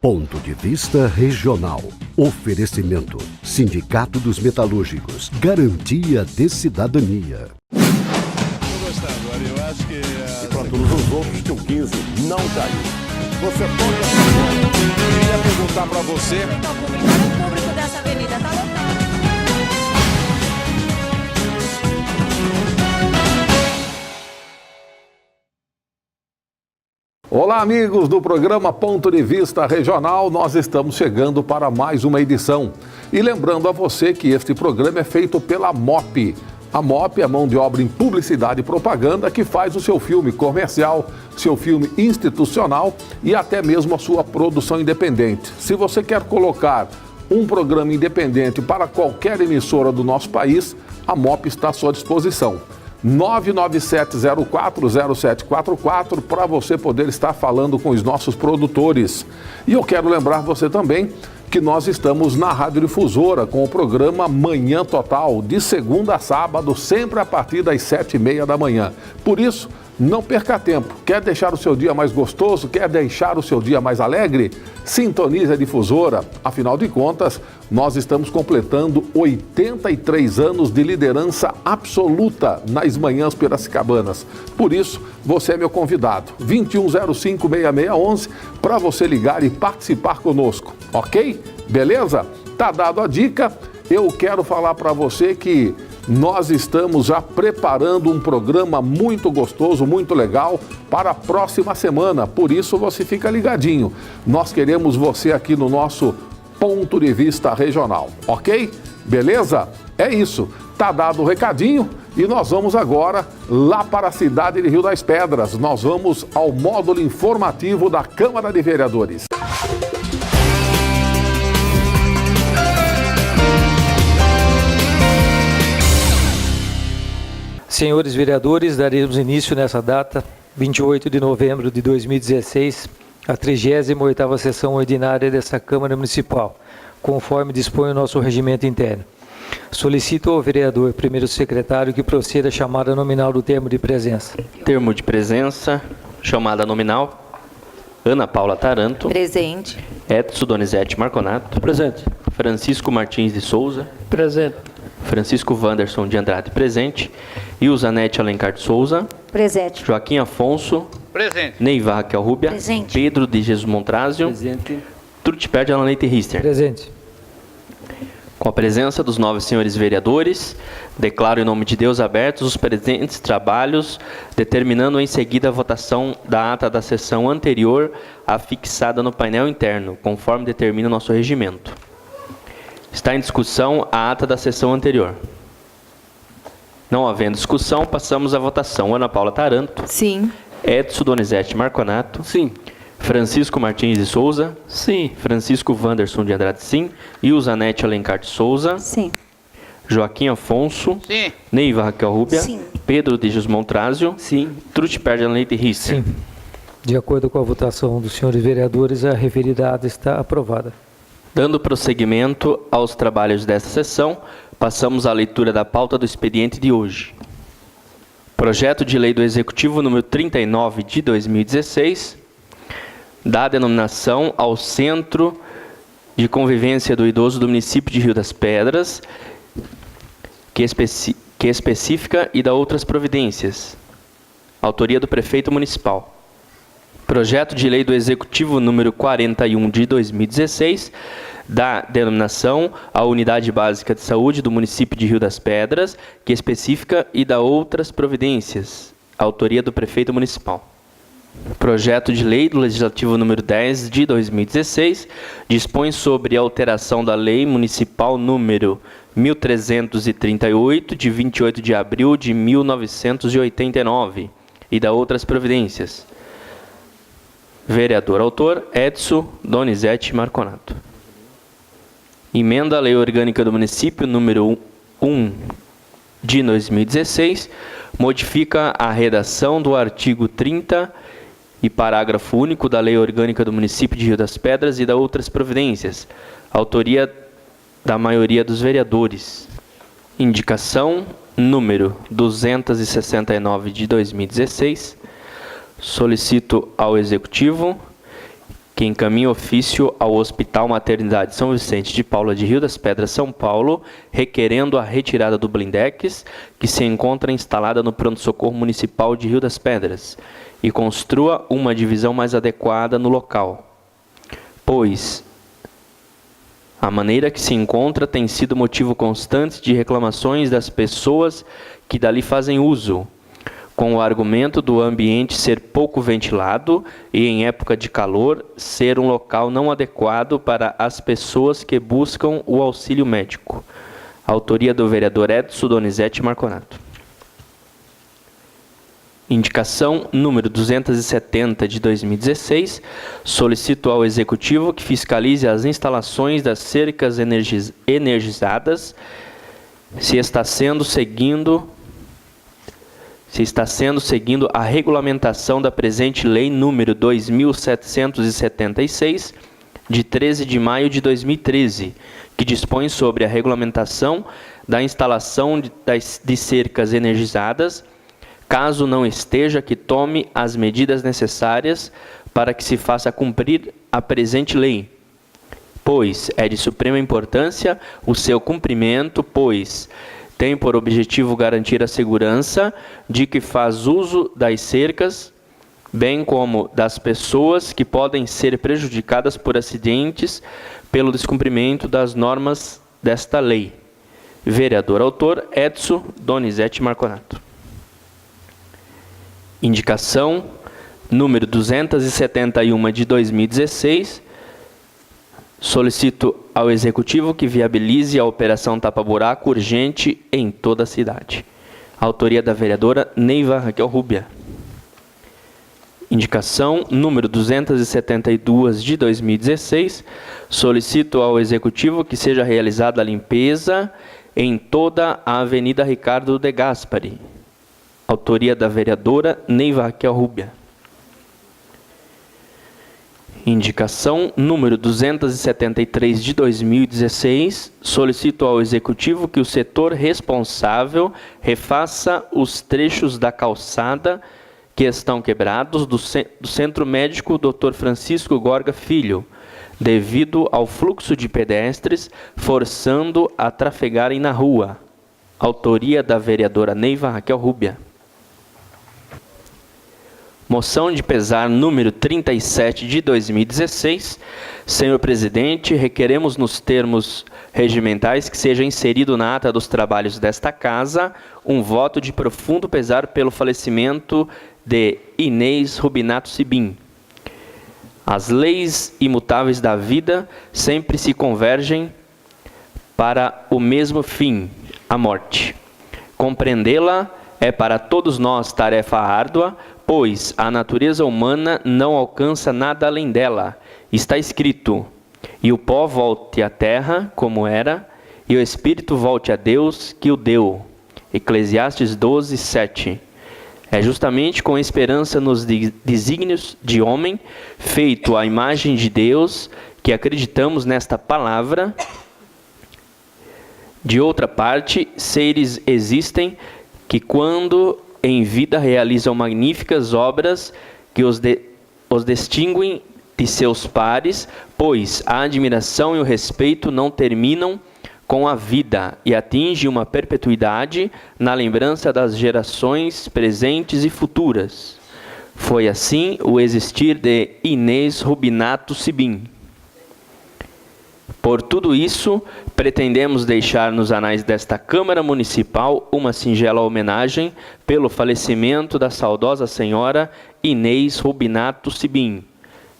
Ponto de vista regional. Oferecimento. Sindicato dos Metalúrgicos. Garantia de cidadania. Estou gostando, Ari. Eu acho que... E para todos os outros que o 15 não caiu. Você pode... Eu queria perguntar para você... O público dessa avenida está lotado. Olá, amigos do programa Ponto de Vista Regional, nós estamos chegando para mais uma edição. E lembrando a você que este programa é feito pela MOP. A MOP é a mão de obra em publicidade e propaganda que faz o seu filme comercial, seu filme institucional e até mesmo a sua produção independente. Se você quer colocar um programa independente para qualquer emissora do nosso país, a MOP está à sua disposição. 997040744 para você poder estar falando com os nossos produtores. E eu quero lembrar você também que nós estamos na Radiodifusora com o programa Manhã Total, de segunda a sábado, sempre a partir das 7h30 da manhã. Por isso, não perca tempo. Quer deixar o seu dia mais gostoso? Quer deixar o seu dia mais alegre? Sintonize a Difusora. Afinal de contas, nós estamos completando 83 anos de liderança absoluta nas manhãs piracicabanas. Por isso, você é meu convidado. 2105-6611 para você ligar e participar conosco, ok? Beleza? Tá dado a dica. Eu quero falar para você que nós estamos já preparando um programa muito gostoso, muito legal para a próxima semana. Por isso você fica ligadinho. Nós queremos você aqui no nosso Ponto de Vista Regional, ok? Beleza? É isso. Tá dado o recadinho e nós vamos agora lá para a cidade de Rio das Pedras. Nós vamos ao módulo informativo da Câmara de Vereadores. Senhores vereadores, daremos início nessa data, 28 de novembro de 2016, à 38ª sessão ordinária dessa Câmara Municipal, conforme dispõe o nosso regimento interno. Solicito ao vereador primeiro secretário que proceda a chamada nominal do termo de presença. Termo de presença, chamada nominal. Ana Paula Taranto. Presente. Edson Donizete Marconato. Presente. Francisco Martins de Souza. Presente. Francisco Wanderson de Andrade, presente. Ilzanete Alencar de Souza. Presente. Joaquim Afonso. Presente. Neiva Raquel Rúbia. Presente. Pedro de Jesus Montrazio. Presente. Trutipé de Alan Leite Rister. Presente. Com a presença dos nove senhores vereadores, declaro em nome de Deus abertos os presentes trabalhos, determinando em seguida a votação da ata da sessão anterior à fixada no painel interno, conforme determina o nosso regimento. Está em discussão a ata da sessão anterior. Não havendo discussão, passamos à votação. Ana Paula Taranto. Sim. Edson Donizete Marconato. Sim. Francisco Martins de Souza. Sim. Francisco Wanderson de Andrade, sim. Ilzanete Alencar de Souza. Sim. Joaquim Afonso. Sim. Neiva Raquel Rúbia. Sim. Pedro de Jesus Montrazio. Sim. Trutipé de Alan Leite Rister. Sim. De acordo com a votação dos senhores vereadores, a referida ata está aprovada. Dando prosseguimento aos trabalhos desta sessão, passamos à leitura da pauta do expediente de hoje. Projeto de Lei do Executivo número 39 de 2016, dá denominação ao Centro de Convivência do Idoso do município de Rio das Pedras, que especifica e dá outras providências. Autoria do Prefeito Municipal. Projeto de Lei do Executivo número 41 de 2016, dá denominação à Unidade Básica de Saúde do município de Rio das Pedras, que especifica e dá outras providências. Autoria do Prefeito Municipal. Projeto de Lei do Legislativo número 10 de 2016, dispõe sobre a alteração da Lei Municipal número 1338, de 28 de abril de 1989, e dá outras providências. Vereador autor, Edson Donizete Marconato. Emenda à Lei Orgânica do Município, número 1 de 2016, modifica a redação do artigo 30 e parágrafo único da Lei Orgânica do Município de Rio das Pedras e dá outras providências. Autoria da maioria dos vereadores. Indicação número 269 de 2016. Solicito ao Executivo que encaminha ofício ao Hospital Maternidade São Vicente de Paula de Rio das Pedras, São Paulo, requerendo a retirada do blindex, que se encontra instalada no pronto-socorro municipal de Rio das Pedras, e construa uma divisão mais adequada no local, pois a maneira que se encontra tem sido motivo constante de reclamações das pessoas que dali fazem uso, com o argumento do ambiente ser pouco ventilado e, em época de calor, ser um local não adequado para as pessoas que buscam o auxílio médico. Autoria do vereador Edson Donizete Marconato. Indicação número 270 de 2016, solicito ao Executivo que fiscalize as instalações das cercas energizadas, se está sendo seguindo a regulamentação da presente Lei número 2.776, de 13 de maio de 2013, que dispõe sobre a regulamentação da instalação de cercas energizadas, caso não esteja, que tome as medidas necessárias para que se faça cumprir a presente lei, pois é de suprema importância o seu cumprimento, pois tem por objetivo garantir a segurança de que faz uso das cercas, bem como das pessoas que podem ser prejudicadas por acidentes pelo descumprimento das normas desta lei. Vereador autor Edson Donizete Marconato. Indicação número 271 de 2016, solicito ao Executivo que viabilize a operação tapa-buraco urgente em toda a cidade. Autoria da vereadora Neiva Raquel Rúbia. Indicação número 272 de 2016, solicito ao Executivo que seja realizada a limpeza em toda a Avenida Ricardo de Gaspari. Autoria da vereadora Neiva Raquel Rúbia. Indicação número 273 de 2016, solicito ao Executivo que o setor responsável refaça os trechos da calçada que estão quebrados do Centro Médico Dr. Francisco Gorga Filho, devido ao fluxo de pedestres forçando a trafegarem na rua. Autoria da vereadora Neiva Raquel Rúbia. Moção de pesar número 37 de 2016. Senhor presidente, requeremos nos termos regimentais que seja inserido na ata dos trabalhos desta casa um voto de profundo pesar pelo falecimento de Inês Rubinato Sibim. As leis imutáveis da vida sempre se convergem para o mesmo fim, a morte. Compreendê-la é para todos nós tarefa árdua, pois a natureza humana não alcança nada além dela. Está escrito: e o pó volte à terra como era, e o espírito volte a Deus que o deu. Eclesiastes 12, 7. É justamente com esperança nos desígnios de homem, feito à imagem de Deus, que acreditamos nesta palavra. De outra parte, seres existem que, quando em vida, realizam magníficas obras que os distinguem de seus pares, pois a admiração e o respeito não terminam com a vida e atingem uma perpetuidade na lembrança das gerações presentes e futuras. Foi assim o existir de Inês Rubinato Sibim. Por tudo isso, pretendemos deixar nos anais desta Câmara Municipal uma singela homenagem pelo falecimento da saudosa senhora Inês Rubinato Sibim.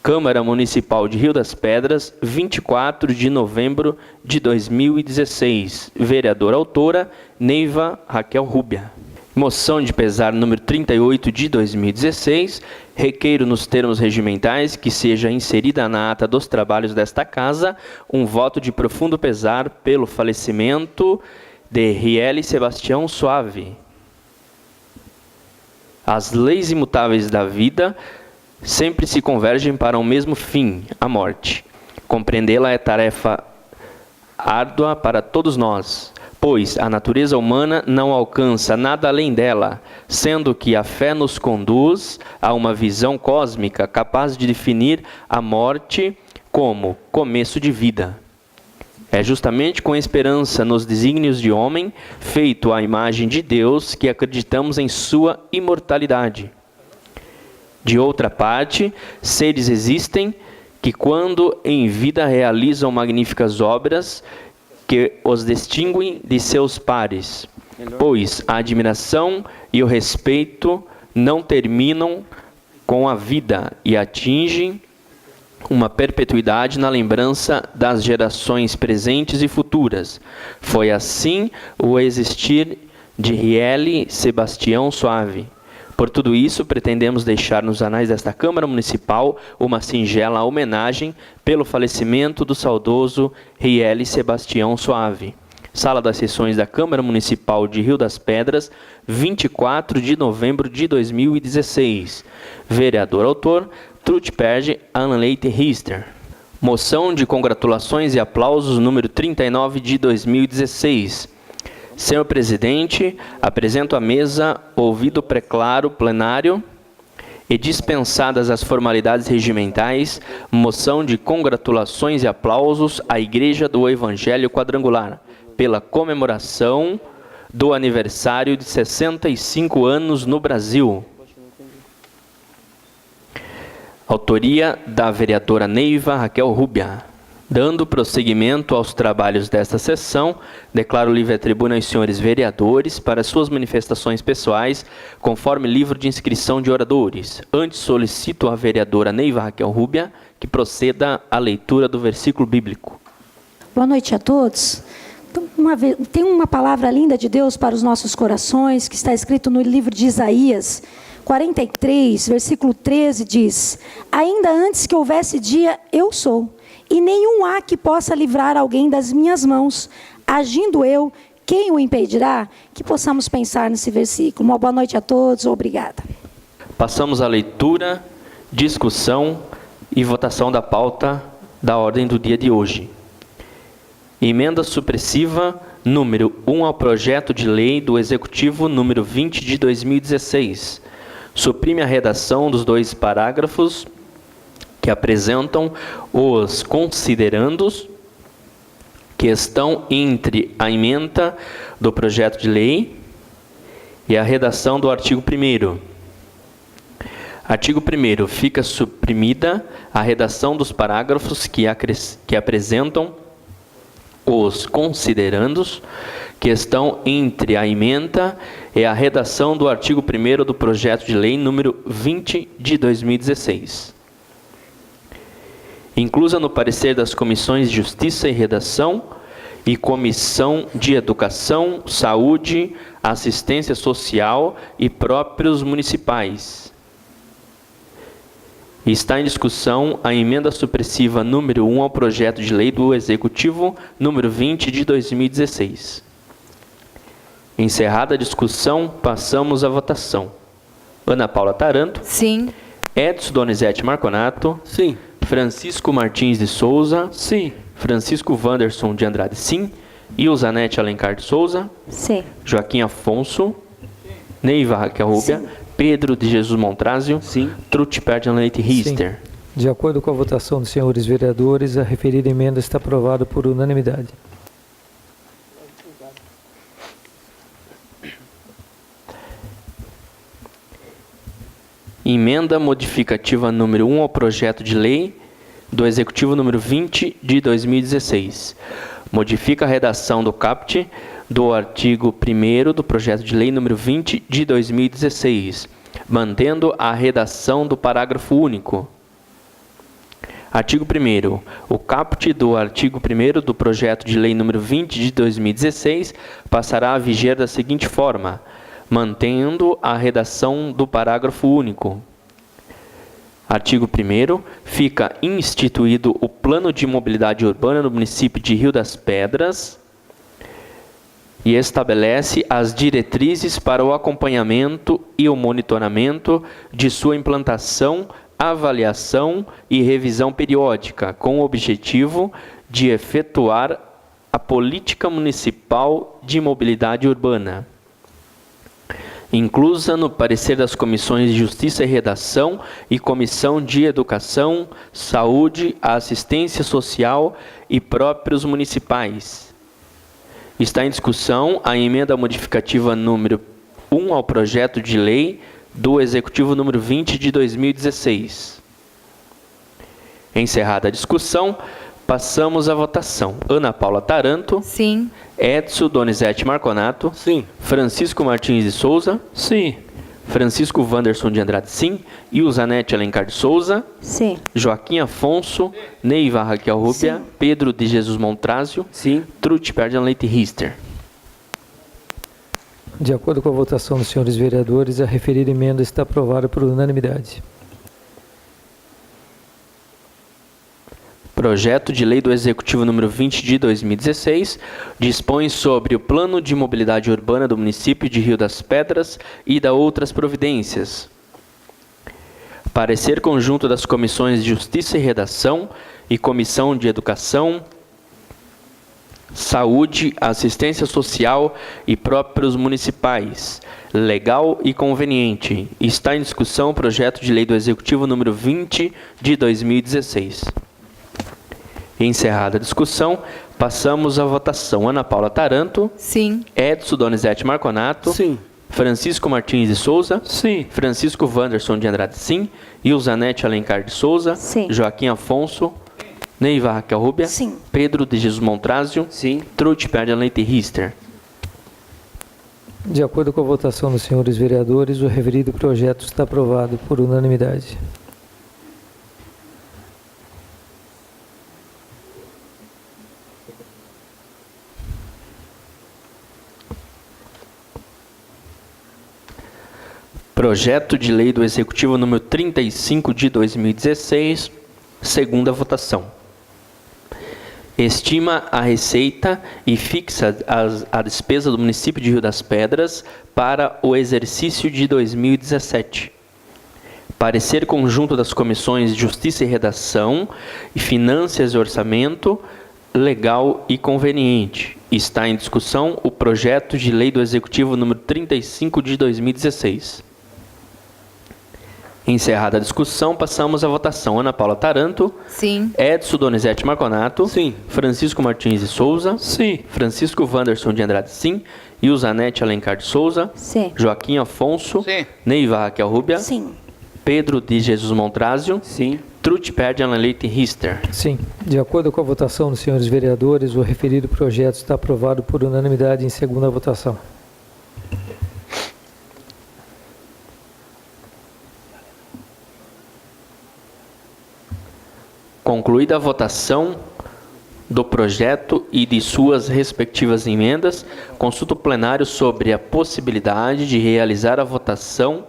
Câmara Municipal de Rio das Pedras, 24 de novembro de 2016. Vereadora autora, Neiva Raquel Rúbia. Moção de pesar número 38 de 2016, requeiro nos termos regimentais que seja inserida na ata dos trabalhos desta casa um voto de profundo pesar pelo falecimento de Riele Sebastião Suave. As leis imutáveis da vida sempre se convergem para o mesmo fim, a morte. Compreendê-la é tarefa árdua para todos nós, pois a natureza humana não alcança nada além dela, sendo que a fé nos conduz a uma visão cósmica capaz de definir a morte como começo de vida. É justamente com esperança nos desígnios de homem, feito à imagem de Deus, que acreditamos em sua imortalidade. De outra parte, seres existem que, quando em vida, realizam magníficas obras que os distinguem de seus pares, pois a admiração e o respeito não terminam com a vida e atingem uma perpetuidade na lembrança das gerações presentes e futuras. Foi assim o existir de Riele Sebastião Suave. Por tudo isso, pretendemos deixar nos anais desta Câmara Municipal uma singela homenagem pelo falecimento do saudoso Riele Sebastião Suave. Sala das Sessões da Câmara Municipal de Rio das Pedras, 24 de novembro de 2016. Vereador autor, Trutperge Alan Leite Rister. Moção de congratulações e aplausos número 39 de 2016. Senhor Presidente, apresento à mesa, ouvido o preclaro plenário e dispensadas as formalidades regimentais, moção de congratulações e aplausos à Igreja do Evangelho Quadrangular, pela comemoração do aniversário de 65 anos no Brasil. Autoria da vereadora Neiva Raquel Rubia. Dando prosseguimento aos trabalhos desta sessão, declaro livre a tribuna aos senhores vereadores para suas manifestações pessoais, conforme livro de inscrição de oradores. Antes solicito à vereadora Neiva Raquel Rubia que proceda à leitura do versículo bíblico. Boa noite a todos. Tem uma palavra linda de Deus para os nossos corações, que está escrito no livro de Isaías 43, versículo 13, diz: ainda antes que houvesse dia, eu sou, e nenhum há que possa livrar alguém das minhas mãos. Agindo eu, quem o impedirá? Que possamos pensar nesse versículo. Uma boa noite a todos, obrigada. Passamos à leitura, discussão e votação da pauta da ordem do dia de hoje. Emenda supressiva número 1 ao projeto de lei do Executivo número 20 de 2016. Suprime a redação dos dois parágrafos que apresentam os considerandos que estão entre a ementa do projeto de lei e a redação do artigo 1º. Artigo 1º. Fica suprimida a redação dos parágrafos que apresentam os considerandos que estão entre a ementa e a redação do artigo 1º do projeto de lei número 20 de 2016. Inclusa no parecer das comissões de Justiça e Redação e Comissão de Educação, Saúde, Assistência Social e próprios municipais. Está em discussão a emenda supressiva número 1 ao projeto de lei do Executivo número 20 de 2016. Encerrada a discussão, passamos à votação. Ana Paula Taranto. Sim. Edson Donizete Marconato. Sim. Francisco Martins de Souza. Sim. Francisco Wanderson de Andrade. Sim. Ilzanete Alencar de Souza. Sim. Joaquim Afonso. Neiva Raquel Rubia. Sim. Pedro de Jesus Montrazio. Sim. Trutperge Leite Rister. Sim. De acordo com a votação dos senhores vereadores, a referida emenda está aprovada por unanimidade. Emenda modificativa número 1 ao projeto de lei do Executivo número 20 de 2016. Modifica a redação do caput do artigo 1º do projeto de lei número 20 de 2016, mantendo a redação do parágrafo único. Artigo 1º. O caput do artigo 1º do projeto de lei número 20 de 2016 passará a viger da seguinte forma: mantendo a redação do parágrafo único. Artigo 1º. Fica instituído o Plano de Mobilidade Urbana no município de Rio das Pedras e estabelece as diretrizes para o acompanhamento e o monitoramento de sua implantação, avaliação e revisão periódica, com o objetivo de efetuar a Política Municipal de Mobilidade Urbana, inclusa no parecer das Comissões de Justiça e Redação e Comissão de Educação, Saúde, Assistência Social e próprios municipais. Está em discussão a emenda modificativa número 1 ao projeto de lei do Executivo número 20 de 2016. Encerrada a discussão, passamos à votação. Ana Paula Taranto. Sim. Edson Donizete Marconato. Sim. Francisco Martins de Souza. Sim. Francisco Wanderson de Andrade, sim. Ilzanete Alencar de Souza. Sim. Joaquim Afonso. Neiva Raquel Rúbia. Sim. Pedro de Jesus Montrázio. Sim. Truth Perdian Leite Rister. De acordo com a votação dos senhores vereadores, a referida emenda está aprovada por unanimidade. Projeto de Lei do Executivo número 20 de 2016 dispõe sobre o Plano de Mobilidade Urbana do município de Rio das Pedras e da outras providências. Parecer conjunto das Comissões de Justiça e Redação e Comissão de Educação, Saúde, Assistência Social e próprios municipais. Legal e conveniente. Está em discussão o projeto de lei do Executivo número 20 de 2016. Encerrada a discussão, passamos à votação. Ana Paula Taranto. Sim. Edson Donizete Marconato. Sim. Francisco Martins de Souza. Sim. Francisco Wanderson de Andrade, sim. Ilzanete Alencar de Souza. Sim. Joaquim Afonso. Neiva Raquel Rúbia. Sim. Pedro de Jesus Montrázio. Sim. Truth Perdian Leite Rister. De acordo com a votação dos senhores vereadores, o referido projeto está aprovado por unanimidade. Projeto de Lei do Executivo número 35 de 2016, segunda votação. Estima a receita e fixa a despesa do município de Rio das Pedras para o exercício de 2017. Parecer conjunto das Comissões de Justiça e Redação e Finanças e Orçamento, legal e conveniente. Está em discussão o projeto de lei do Executivo número 35 de 2016. Encerrada a discussão, passamos à votação. Ana Paula Taranto. Sim. Edson Donizete Marconato. Sim. Francisco Martins de Souza. Sim. Francisco Wanderson de Andrade, sim. Ilzanete Alencar de Souza. Sim. Joaquim Afonso. Sim. Neiva Raquel Rúbia. Sim. Pedro de Jesus Montrázio. Sim. Truth Perdian Leite Rister. Sim. De acordo com a votação dos senhores vereadores, o referido projeto está aprovado por unanimidade em segunda votação. Concluída a votação do projeto e de suas respectivas emendas, consulta o plenário sobre a possibilidade de realizar a votação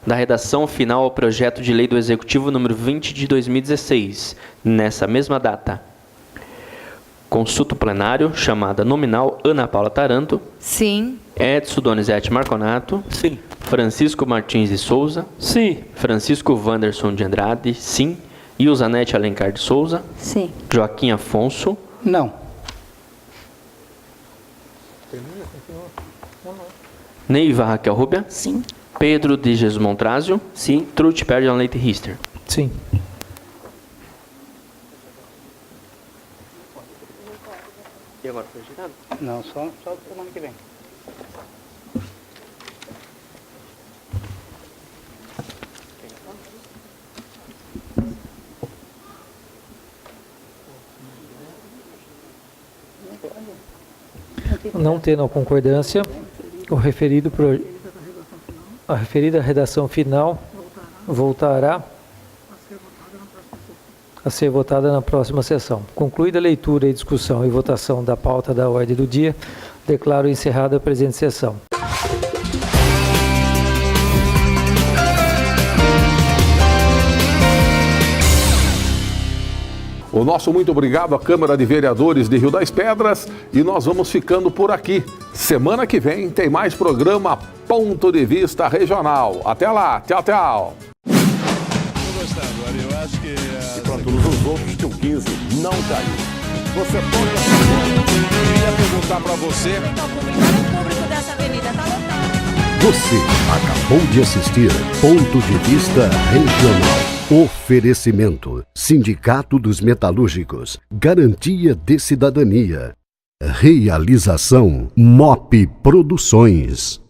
da redação final ao projeto de lei do Executivo número 20 de 2016, nessa mesma data. Consulta o plenário, chamada nominal Ana Paula Taranto. Sim. Edson Donizete Marconato. Sim. Francisco Martins de Souza. Sim. Francisco Wanderson de Andrade, sim. Ilzanete Alencar de Souza. Sim. Joaquim Afonso. Não. Neiva Raquel Rúbia. Sim. Pedro de Jesus Montrázio. Sim. Truth Perdian Leite Rister. Sim. E agora foi girado? Não, só semana que vem. Não tendo a concordância, a referida redação final voltará a ser votada na próxima sessão. Concluída a leitura e discussão e votação da pauta da ordem do dia, declaro encerrada a presente sessão. O nosso muito obrigado à Câmara de Vereadores de Rio das Pedras e nós vamos ficando por aqui. Semana que vem tem mais programa Ponto de Vista Regional. Até lá, tchau, tchau. Tô gostando, Ari. Eu acho que... E para todos os outros que o 15 não caiu. Você pode... Eu queria perguntar para você. O público dessa avenida está lotado. Você acabou de assistir Ponto de Vista Regional. Oferecimento: Sindicato dos Metalúrgicos. Garantia de cidadania. Realização: MOP Produções.